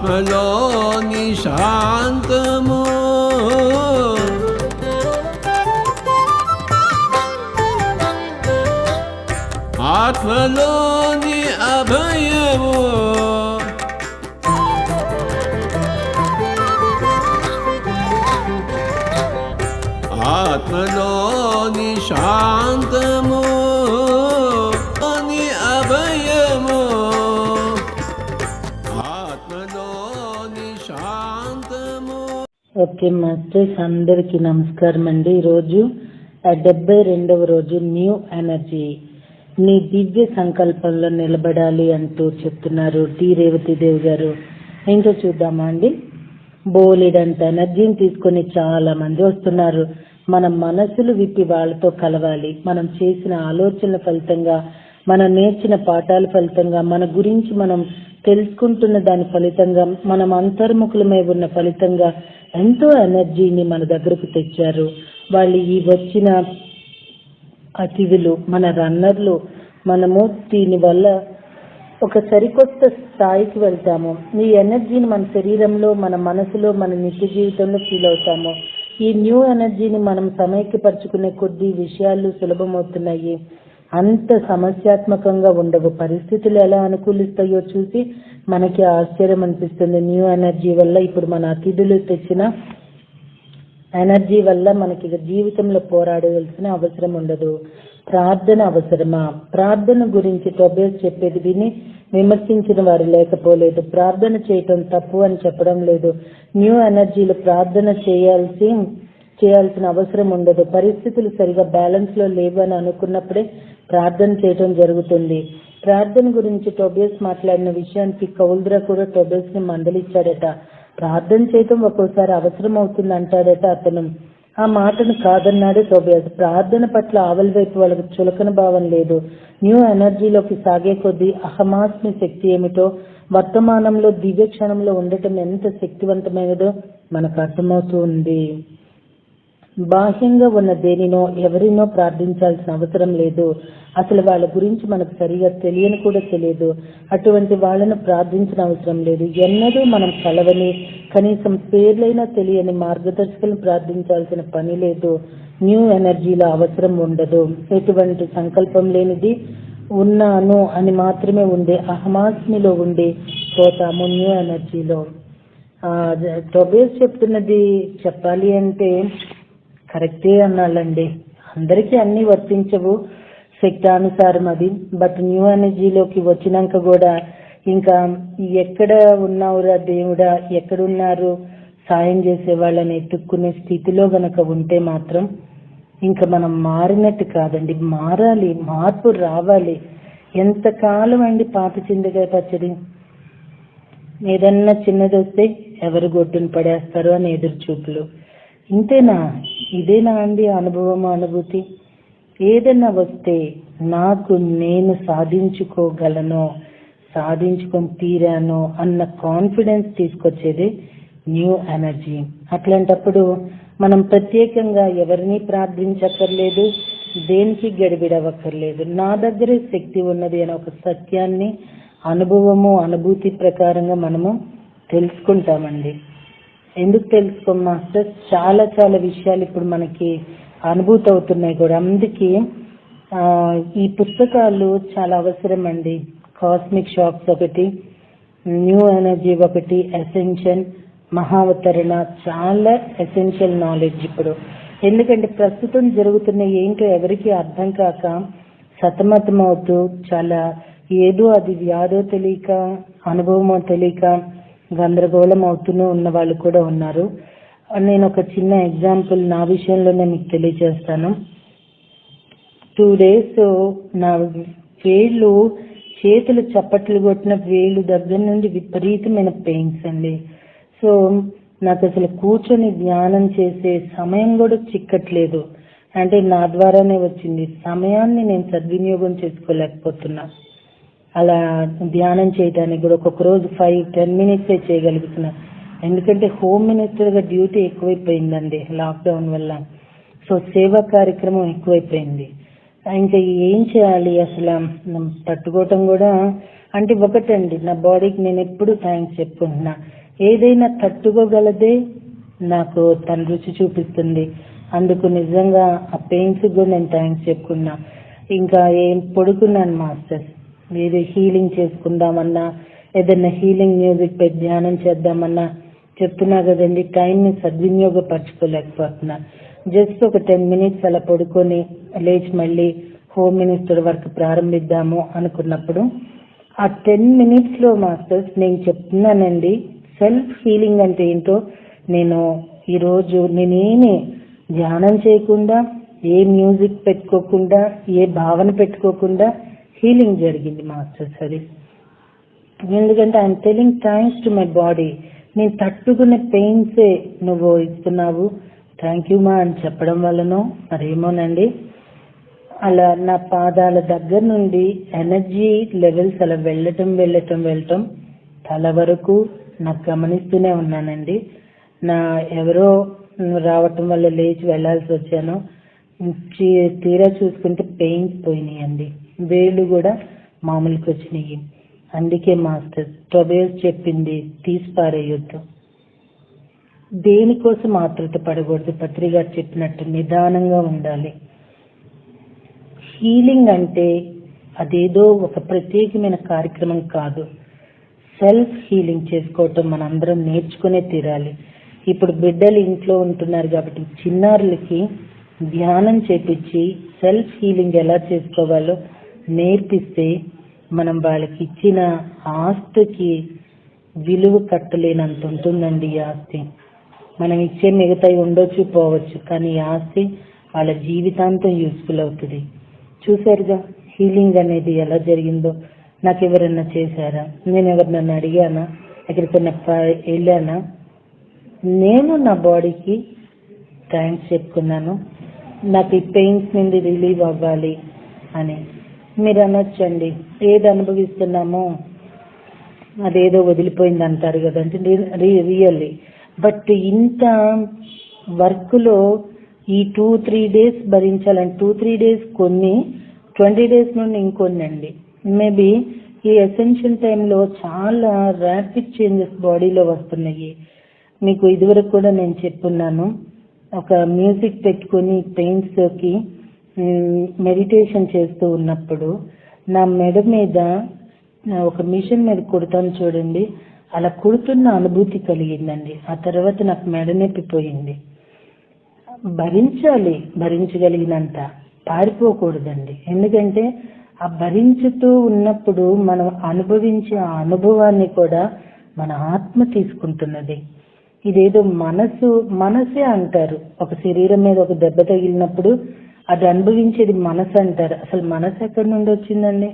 ఆత్మలోని శాంతము ఆత్మలోని అభయము ఆత్మలోని శాంతము అని అభయము ఆత్మలోని శాంతము. ఓకే మాస్టర్స్, అందరికీ నమస్కారం అండి. ఈరోజు 72వ రోజు న్యూ ఎనర్జీ, నీ దివ్య సంకల్పంలో నిలబడాలి అంటూ చెప్తున్నారు టి రేవతిదేవి గారు. ఏంటో చూద్దామా అండి. బోలెడంత ఎనర్జీని తీసుకొని చాలా మంది వస్తున్నారు. మన మనసులు విప్పి వాళ్ళతో కలవాలి. మనం చేసిన ఆలోచనల ఫలితంగా, మనం నేర్చిన పాఠాల ఫలితంగా, మన గురించి మనం తెలుసుకుంటున్న దాని ఫలితంగా, మనం అంతర్ముఖులమై ఉన్న ఫలితంగా ఎంతో ఎనర్జీని మన దగ్గరకు తెచ్చారు. వాళ్ళు ఈ వచ్చిన అతిథులు, మన రన్నర్లు. మనము దీనివల్ల ఒక సరికొత్త స్థాయికి వెళ్తాము. ఈ ఎనర్జీని మన శరీరంలో, మన మనసులో, మన నిత్య జీవితంలో ఫీల్ అవుతాము. ఈ న్యూ ఎనర్జీని మనం సమైక్యపరుచుకునే కొద్ది విషయాలు సులభమవుతున్నాయి. అంత సమస్యాత్మకంగా ఉండవు. పరిస్థితులు ఎలా అనుకూలిస్తాయో చూసి మనకి ఆశ్చర్యం అనిపిస్తుంది. న్యూ ఎనర్జీ వల్ల ఇప్పుడు మన అతిథులు తెచ్చిన ఎనర్జీ వల్ల మనకి జీవితంలో పోరాడవలసిన అవసరం ఉండదు. ప్రార్థన అవసరమా? ప్రార్థన గురించి టోబియాస్ చెప్పేది విని విమర్శించిన వారు లేకపోలేదు. ప్రార్థన చేయటం తప్పు అని చెప్పడం లేదు. న్యూ ఎనర్జీలో ప్రార్థన చేయాల్సిన అవసరం ఉండదు. పరిస్థితులు సరిగా బ్యాలెన్స్ లో లేవని అనుకున్నప్పుడే ప్రార్థన చేయటం జరుగుతుంది. ప్రార్థన గురించి టోబియాస్ మాట్లాడిన విషయానికి కౌల్ద్రా కూడా టోబియాస్ ని మందలిచ్చాడట. ప్రార్థన చేయటం ఒక్కోసారి అవసరం అవుతుంది అంటాడట అతను. ఆ మాటను కాదన్నాడు టోబియాస్. ప్రార్థన పట్ల ఆవల వైపు వాళ్ళకి చులకన భావం లేదు. న్యూ ఎనర్జీలోకి సాగే కొద్దీ అహమాస్మి శక్తి ఏమిటో, వర్తమానంలో దివ్య క్షణంలో ఉండటం ఎంత శక్తివంతమైనదో మనకు అర్థమవుతూ ఉంది. బాహ్యంగా ఉన్న దేనినో ఎవరినో ప్రార్థించాల్సిన అవసరం లేదు. అసలు వాళ్ళ గురించి మనకు సరిగా తెలియని కూడా తెలియదు. అటువంటి వాళ్ళను ప్రార్థించిన అవసరం లేదు. ఎన్నడూ మనం కలవని, కనీసం పేర్లైనా తెలియని మార్గదర్శకులను ప్రార్థించాల్సిన పని లేదు. న్యూ ఎనర్జీలో అవసరం ఉండదు. ఎటువంటి సంకల్పం లేనిది, ఉన్నాను అని మాత్రమే ఉండే అహమాస్మిలో ఉండి పోతాము న్యూ ఎనర్జీలో. టోబియాస్ చెప్తున్నది చెప్పాలి అంటే కరెక్టే అన్నాళ్ళండి. అందరికీ అన్ని వర్తించవు, శక్తానుసారం అది. బట్ న్యూ ఎనర్జీలోకి వచ్చినాక కూడా ఇంకా ఎక్కడ ఉన్నావురా దేవుడా, ఎక్కడున్నారు సాయం చేసే వాళ్ళని ఎత్తుక్కునే స్థితిలో గనక ఉంటే మాత్రం ఇంకా మనం మారినట్టు కాదండి. మారాలి, మార్పు రావాలి. ఎంతకాలం అండి పాత చింతకాయ పచ్చడి? ఏదన్నా చిన్నది వస్తే ఎవరు గొడ్డును పడేస్తారు అని ఎదురు చూపులు. ఇంతేనా? ఇదేనా అండి అనుభవం, అనుభూతి? ఏదన్నా వస్తే నాకు నేను సాధించుకోగలను, సాధించుకొని తీరాను అన్న కాన్ఫిడెన్స్ తీసుకొచ్చేది న్యూ ఎనర్జీ. అట్లాంటప్పుడు మనం ప్రత్యేకంగా ఎవరిని ప్రార్థించక్కర్లేదు, దేనికి గడిబిడవక్కర్లేదు. నా దగ్గరే శక్తి ఉన్నది అనే ఒక సత్యాన్ని అనుభవము, అనుభూతి ప్రకారంగా మనము తెలుసుకుంటామండి. ఎందుకు తెలుసుకోం మాస్టర్? చాలా చాలా విషయాలు ఇప్పుడు మనకి అనుభూతి అవుతున్నాయి కూడా. అందుకే ఈ పుస్తకాలు చాలా అవసరం అండి. కాస్మిక్ షాక్స్ ఒకటి, న్యూ ఎనర్జీ ఒకటి, ఎసెన్షియల్, మహావతరణ, చాలా ఎసెన్షియల్ నాలెడ్జ్ ఇప్పుడు. ఎందుకంటే ప్రస్తుతం జరుగుతున్న ఏంటో ఎవరికి అర్థం కాక సతమతం అవుతూ, చాలా ఏదో అది వ్యాధో తెలియక, అనుభవమో తెలియక గందరగోళం అవుతూనే ఉన్న వాళ్ళు కూడా ఉన్నారు. నేను ఒక చిన్న ఎగ్జాంపుల్ నా విషయంలోనే మీకు తెలియజేస్తాను. 2 days నా వేళ్ళు, చేతులు చప్పట్లు కొట్టిన వేళ్ళు దగ్గర నుండి విపరీతమైన పెయిన్స్ అండి. సో నాకు అసలు కూర్చొని ధ్యానం చేసే సమయం కూడా చిక్కట్లేదు. అంటే నా ద్వారానే వచ్చింది. సమయాన్ని నేను సద్వినియోగం చేసుకోలేకపోతున్నా. అలా ధ్యానం చేయడానికి కూడా ఒక్కొక్క రోజు 5-10 minutes చేయగలుగుతున్నా. ఎందుకంటే హోమ్ మినిస్టర్గా డ్యూటీ ఎక్కువైపోయిందండి లాక్డౌన్ వల్ల. సో సేవా కార్యక్రమం ఎక్కువైపోయింది. ఇంకా ఏం చేయాలి అసలు తట్టుకోవటం కూడా అంటే ఒకటండి, నా బాడీకి నేను ఎప్పుడు థ్యాంక్స్ చెప్పుకుంటున్నా. ఏదైనా తట్టుకోగలదే నాకు తన రుచి చూపిస్తుంది. అందుకు నిజంగా ఆ పెయిన్స్ కూడా నేను థ్యాంక్స్ చెప్పుకున్నా. ఇంకా ఏం పడుకున్నాను మాస్టర్స్, ఏది హీలింగ్ చేసుకుందామన్నా, ఏదైనా హీలింగ్ మ్యూజిక్ పెట్టి ధ్యానం చేద్దామన్నా చెప్తున్నా కదండి, టైంని సద్వినియోగపరచుకోలేకపోతున్నా. జస్ట్ ఒక 10 minutes అలా పడుకొని లేచి మళ్ళీ హోమ్ మినిస్టర్ వర్క్ ప్రారంభిద్దాము అనుకున్నప్పుడు ఆ 10 minutes లో మాస్టర్స్ నేను చెప్తున్నానండి, సెల్ఫ్ హీలింగ్ అంటే ఏంటో నేను ఈరోజు నేనేమి ధ్యానం చేయకుండా, ఏ మ్యూజిక్ పెట్టుకోకుండా, ఏ భావన పెట్టుకోకుండా హీలింగ్ జరిగింది మాస్టర్స్. అది ఎందుకంటే I'm telling thanks to my body. నేను తట్టుకునే పెయిన్సే నువ్వు ఇస్తున్నావు, థ్యాంక్ యూ మా అని చెప్పడం వల్లనో మరేమోనండి, అలా నా పాదాల దగ్గర నుండి ఎనర్జీ లెవెల్స్ అలా వెళ్ళటం తల వరకు నాకు గమనిస్తూనే ఉన్నానండి. నా ఎవరో రావటం వల్ల లేచి వెళ్లాల్సి వచ్చాను. తీరా చూసుకుంటే పెయిన్స్ పోయినాయండి, వేళ్ళు కూడా మామూలుకి వచ్చినాయి. అందుకే మాస్టర్ టొబేస్ చెప్పింది తీసి పారేయొద్దు, దేనికోసం ఆతృత పడకూడదు. పత్రి గారు చెప్పినట్టు నిదానంగా ఉండాలి. హీలింగ్ అంటే అదేదో ఒక ప్రత్యేకమైన కార్యక్రమం కాదు. సెల్ఫ్ హీలింగ్ చేసుకోవటం మనందరం నేర్చుకునే తీరాలి. ఇప్పుడు బిడ్డలు ఇంట్లో ఉంటున్నారు కాబట్టి చిన్నారులకి ధ్యానం చేపించి సెల్ఫ్ హీలింగ్ ఎలా చేసుకోవాలో నేర్పిస్తే మనం వాళ్ళకి ఇచ్చిన ఆస్తికి విలువ కట్టలేనంత ఉంటుందండి. ఈ ఆస్తి మనం ఇచ్చే మిగతాయి ఉండొచ్చు పోవచ్చు, కానీ ఈ ఆస్తి వాళ్ళ జీవితాంతం యూస్ఫుల్ అవుతుంది. చూసారుగా హీలింగ్ అనేది ఎలా జరిగిందో. నాకు ఎవరన్నా చేశారా, నేను ఎవరినన్నా అడిగానా, ఎక్కడికన్నా వెళ్ళానా? నేను నా బాడీకి థ్యాంక్స్ చెప్పుకున్నాను, నాకు ఈ పెయిన్స్ నుండి రిలీవ్ అవ్వాలి అని. మీరు అనొచ్చండి, ఏది అనుభవిస్తున్నామో అదేదో వదిలిపోయింది అంటారు కదంటే రియల్లీ. బట్ ఇంత వర్క్లో ఈ 2-3 days భరించాలంటే 2-3 days కొన్ని, 20 days నుండి ఇంకొన్ని అండి. మేబీ ఈ ఎసెన్షియల్ టైంలో చాలా ర్యాపిడ్ చేంజెస్ బాడీలో వస్తున్నాయి. మీకు ఇదివరకు కూడా నేను చెప్పున్నాను, ఒక మ్యూజిక్ పెట్టుకుని పెయిన్స్కి మెడిటేషన్ చేస్తూ ఉన్నప్పుడు నా మెడ మీద ఒక మిషన్ మీద కుడతాను చూడండి, అలా కుడుతున్న అనుభూతి కలిగిందండి. ఆ తర్వాత నాకు మెడ నొప్పి పోయింది. భరించాలి, భరించగలిగినంత, పారిపోకూడదండి. ఎందుకంటే ఆ భరించుతూ ఉన్నప్పుడు మనం అనుభవించే ఆ అనుభవాన్ని కూడా మన ఆత్మ తీసుకుంటున్నది. ఇదేదో మనసే అంటారు. ఒక శరీరం మీద ఒక దెబ్బ తగిలినప్పుడు అది అనుభవించేది మనసు అంటారు. అసలు మనసు ఎక్కడి నుండి వచ్చిందండి?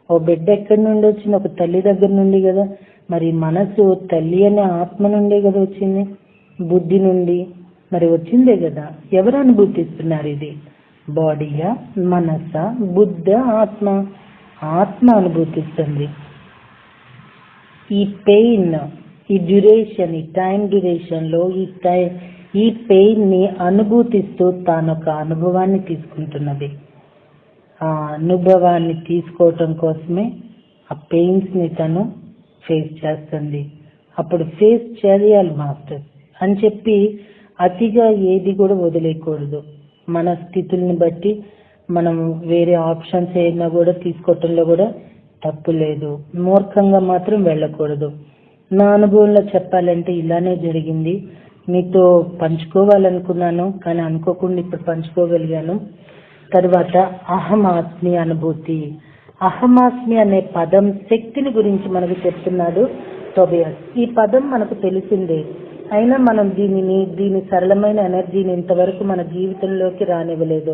ఓ బిడ్డ ఎక్కడి నుండి వచ్చింది? ఒక తల్లి దగ్గర నుండి కదా. మరి మనసు తల్లి అనే ఆత్మ నుండే కదా వచ్చింది, బుద్ధి నుండి మరి వచ్చిందే కదా. ఎవరు అనుభూతిస్తున్నారు? ఇది బాడీయా, మనసా, బుద్ధ, ఆత్మ? ఆత్మ అనుభూతిస్తుంది. ఈ పెయిన్, ఈ డ్యూరేషన్, ఈ టైం డ్యూరేషన్ లో ఈ పెయిన్ ని అనుభూతిస్తూ తాను ఒక అనుభవాన్ని తీసుకుంటున్నది. ఆ అనుభవాన్ని తీసుకోవటం కోసమే ఆ పెయిన్స్ ని తను ఫేస్ చేస్తుంది. అప్పుడు ఫేస్ చేయాలి మాస్టర్ అని చెప్పి అతిగా ఏది కూడా వదిలేయకూడదు. మన స్థితుల్ని బట్టి మనం వేరే ఆప్షన్స్ ఏమైనా కూడా తీసుకోవటంలో కూడా తప్పు లేదు. మూర్ఖంగా మాత్రం వెళ్ళకూడదు. నా అనుభవంలో చెప్పాలంటే ఇలానే జరిగింది. మీతో పంచుకోవాలనుకున్నాను, కానీ అనుకోకుండా ఇప్పుడు పంచుకోగలిగాను. తర్వాత అహమాస్మి అనుభూతి. అహమాస్మి అనే పదం శక్తిని గురించి మనకు చెప్తున్నాడు టొబియాస్. ఈ పదం మనకు తెలిసిందే, అయినా మనం దీని సరళమైన ఎనర్జీని ఇంతవరకు మన జీవితంలోకి రానివ్వలేదు.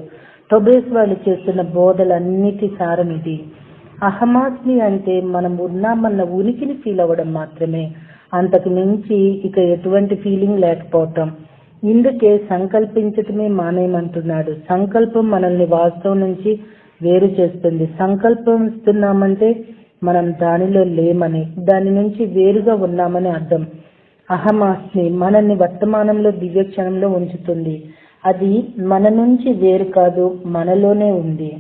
టొబియాస్ వాళ్ళు చేస్తున్న బోధలన్నిటి సారం ఇది. అహమాస్మి అంటే మనం ఉన్నామన్న ఉనికిని ఫీల్ అవ్వడం మాత్రమే, అంతకు మించి ఇక ఎటువంటి ఫీలింగ్ లేకపోవటం. ఇందుకే సంకల్పించటమే మానేయమంటున్నాడు. సంకల్పం మనల్ని వాస్తవం నుంచి వేరు చేస్తుంది. సంకల్పం ఇస్తున్నామంటే మనం దానిలో లేమని, దాని నుంచి వేరుగా ఉన్నామని అర్థం. అహమాస్మి మనల్ని వర్తమానంలో దివ్య క్షణంలో ఉంచుతుంది. అది మన నుంచి వేరు కాదు, మనలోనే ఉంది.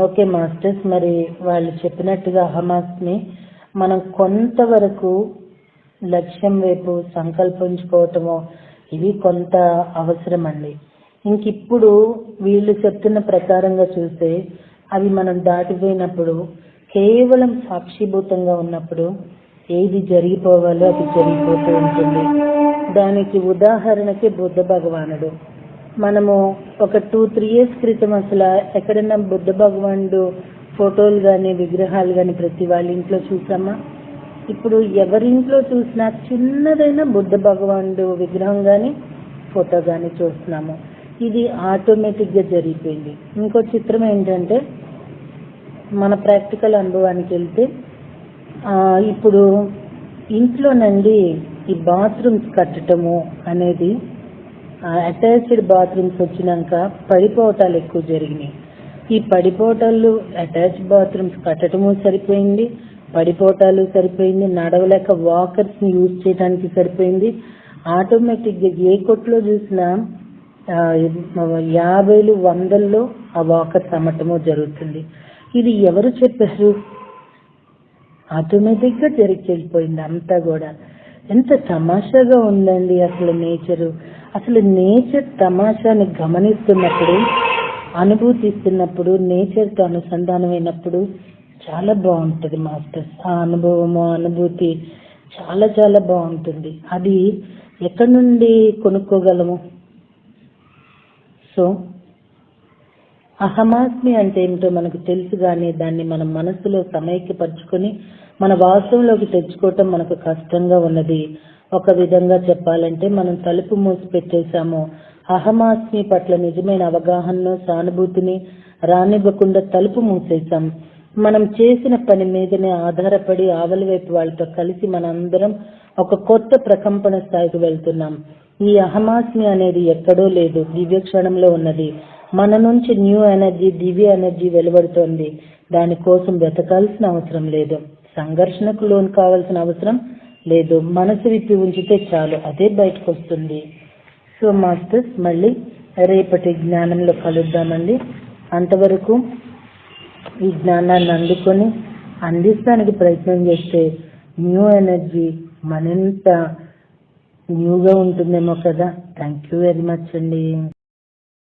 ఓకే మాస్టర్స్, మరి వాళ్ళు చెప్పినట్టుగా అహమాస్మి మనం కొంతవరకు లక్ష్యం వైపు సంకల్పించుకోవటమో ఇవి కొంత అవసరం అండి. ఇంకిప్పుడు వీళ్ళు చెప్తున్న ప్రకారంగా చూస్తే అవి మనం దాటిపోయినప్పుడు, కేవలం సాక్షిభూతంగా ఉన్నప్పుడు ఏది జరిగిపోవాలో అది జరిగిపోతూ ఉంటుంది. దానికి ఉదాహరణకి బుద్ధ భగవానుడు. మనము ఒక 2-3 years క్రితం అసలు ఎక్కడైనా బుద్ధ భగవానుడు ఫోటోలు కానీ విగ్రహాలు కానీ ప్రతి వాళ్ళ ఇంట్లో చూసామా? ఇప్పుడు ఎవరింట్లో చూసినా చిన్నదైనా బుద్ధ భగవానుడు విగ్రహం కానీ ఫోటో కానీ చూస్తున్నాము. ఇది ఆటోమేటిక్గా జరిగిపోయింది. ఇంకో చిత్రం ఏంటంటే, మన ప్రాక్టికల్ అనుభవానికి వెళ్తే ఇప్పుడు ఇంట్లోనండి ఈ బాత్రూమ్స్ కట్టడము అనేది, అటాచ్డ్ బాత్రూమ్స్ వచ్చినాక పడిపోవటాలు ఎక్కువ జరిగినాయి. ఈ పడిపోవటాలు, అటాచ్డ్ బాత్రూమ్స్ కట్టడము సరిపోయింది, పడిపోవటాలు సరిపోయింది, నడవలేక వాకర్స్ని యూజ్ చేయడానికి సరిపోయింది. ఆటోమేటిక్గా ఏ కొట్లో చూసినా 50,000, 100,000 ఆ వాకర్స్ అమ్మటము జరుగుతుంది. ఇది ఎవరు చెప్పారు? ఆటోమేటిక్గా జరిగిపోయింది అంతా కూడా. ఎంత తమాషాగా ఉందండి అసలు నేచరు. అసలు నేచర్ తమాషాని గమనిస్తున్నప్పుడు, అనుభూతిస్తున్నప్పుడు, నేచర్తో అనుసంధానమైనప్పుడు చాలా బాగుంటుంది మాస్టర్స్. ఆ అనుభవము, అనుభూతి చాలా చాలా బాగుంటుంది. అది ఎక్కడి నుండి కొనుక్కోగలము? సో అహమాస్మి అంటే ఏమిటో మనకు తెలుసు, కానీ దాన్ని మనం మనసులో సమైక్యపరుచుకొని మన వాస్తవంలోకి తెచ్చుకోవటం మనకు కష్టంగా ఉన్నది. ఒక విధంగా చెప్పాలంటే మనం తలుపు మూసి పెట్టేశాము. అహమాస్మి పట్ల నిజమైన అవగాహనను, సానుభూతిని రానివ్వకుండా తలుపు మూసేశాం. మనం చేసిన పని మీదనే ఆధారపడి ఆవలి వైపు వాళ్ళతో కలిసి మనందరం ఒక కొత్త ప్రకంపన స్థాయికి వెళ్తున్నాం. ఈ అహమాస్మి అనేది ఎక్కడో లేదు, దివ్య క్షణంలో ఉన్నది. మన నుంచి న్యూ ఎనర్జీ, దివ్య ఎనర్జీ వెలువడుతోంది. దానికోసం వెతకాల్సిన అవసరం లేదు, సంఘర్షణకు లోను కావాల్సిన అవసరం లేదు. మనసు విప్పి ఉంచితే చాలు, అదే బయటకు వస్తుంది. సో మాస్టర్స్, మళ్ళీ రేపటి జ్ఞానంలో కలుద్దామండి. అంతవరకు ఈ జ్ఞానాన్ని అందుకొని అందిస్తానికి ప్రయత్నం చేస్తే న్యూ ఎనర్జీ మరింత న్యూగా ఉంటుందేమో కదా. థ్యాంక్ యూ వెరీ మచ్ అండి.